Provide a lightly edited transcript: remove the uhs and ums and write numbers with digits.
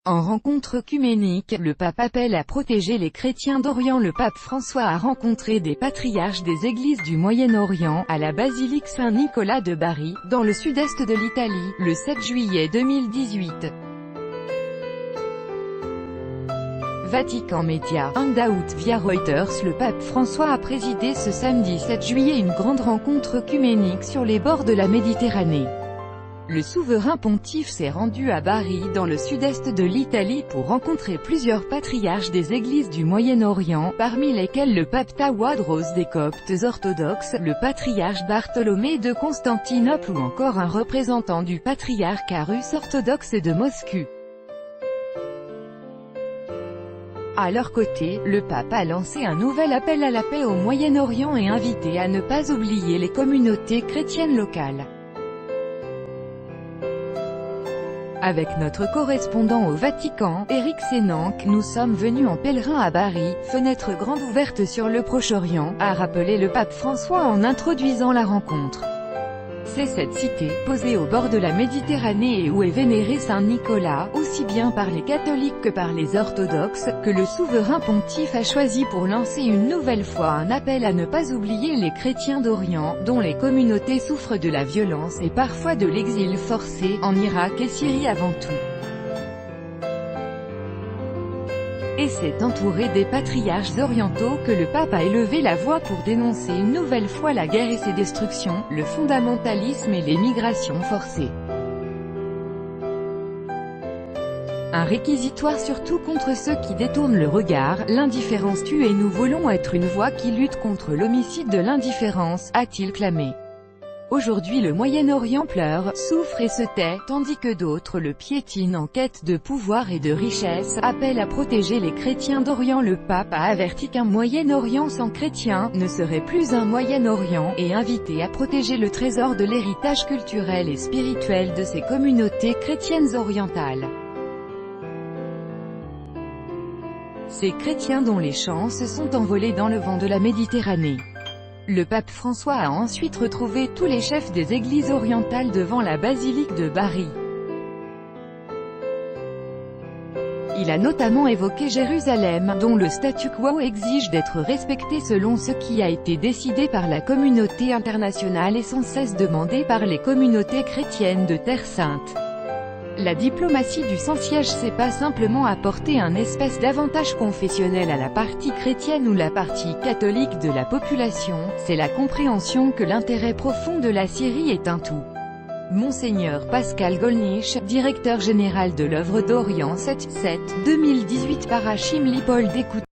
En rencontre œcuménique, le pape appelle à protéger les chrétiens d'Orient. Le pape François a rencontré des patriarches des églises du Moyen-Orient, à la basilique Saint-Nicolas de Bari, dans le sud-est de l'Italie, le 7 juillet 2018. Vatican Média, out via Reuters. Le pape François a présidé ce samedi 7 juillet une grande rencontre œcuménique sur les bords de la Méditerranée. Le souverain pontife s'est rendu à Bari, dans le sud-est de l'Italie, pour rencontrer plusieurs patriarches des églises du Moyen-Orient, parmi lesquels le pape Tawadros des Coptes orthodoxes, le patriarche Bartholomée de Constantinople ou encore un représentant du patriarcat russe orthodoxe de Moscou. À leur côté, le pape a lancé un nouvel appel à la paix au Moyen-Orient et invité à ne pas oublier les communautés chrétiennes locales. Avec notre correspondant au Vatican, Éric Sénanque, nous sommes venus en pèlerin à Bari, fenêtre grande ouverte sur le Proche-Orient, a rappelé le pape François en introduisant la rencontre. C'est cette cité, posée au bord de la Méditerranée et où est vénéré Saint Nicolas, aussi bien par les catholiques que par les orthodoxes, que le souverain pontife a choisi pour lancer une nouvelle fois un appel à ne pas oublier les chrétiens d'Orient, dont les communautés souffrent de la violence et parfois de l'exil forcé, en Irak et Syrie avant tout. Et c'est entouré des patriarches orientaux que le pape a élevé la voix pour dénoncer une nouvelle fois la guerre et ses destructions, le fondamentalisme et les migrations forcées. Un réquisitoire surtout contre ceux qui détournent le regard. L'indifférence tue et nous voulons être une voix qui lutte contre l'homicide de l'indifférence, a-t-il clamé. Aujourd'hui le Moyen-Orient pleure, souffre et se tait, tandis que d'autres le piétinent en quête de pouvoir et de richesse, appelle à protéger les chrétiens d'Orient. Le pape a averti qu'un Moyen-Orient sans chrétiens ne serait plus un Moyen-Orient, et invité à protéger le trésor de l'héritage culturel et spirituel de ces communautés chrétiennes orientales. Ces chrétiens dont les chants se sont envolés dans le vent de la Méditerranée. Le pape François a ensuite retrouvé tous les chefs des églises orientales devant la basilique de Bari. Il a notamment évoqué Jérusalem, dont le statu quo exige d'être respecté selon ce qui a été décidé par la communauté internationale et sans cesse demandé par les communautés chrétiennes de Terre Sainte. La diplomatie du sans-siège, c'est pas simplement apporter un espèce d'avantage confessionnel à la partie chrétienne ou la partie catholique de la population, c'est la compréhension que l'intérêt profond de la Syrie est un tout. Monseigneur Pascal Golnisch, directeur général de l'œuvre d'Orient 7-2018 par Achim Lippold. Écoute.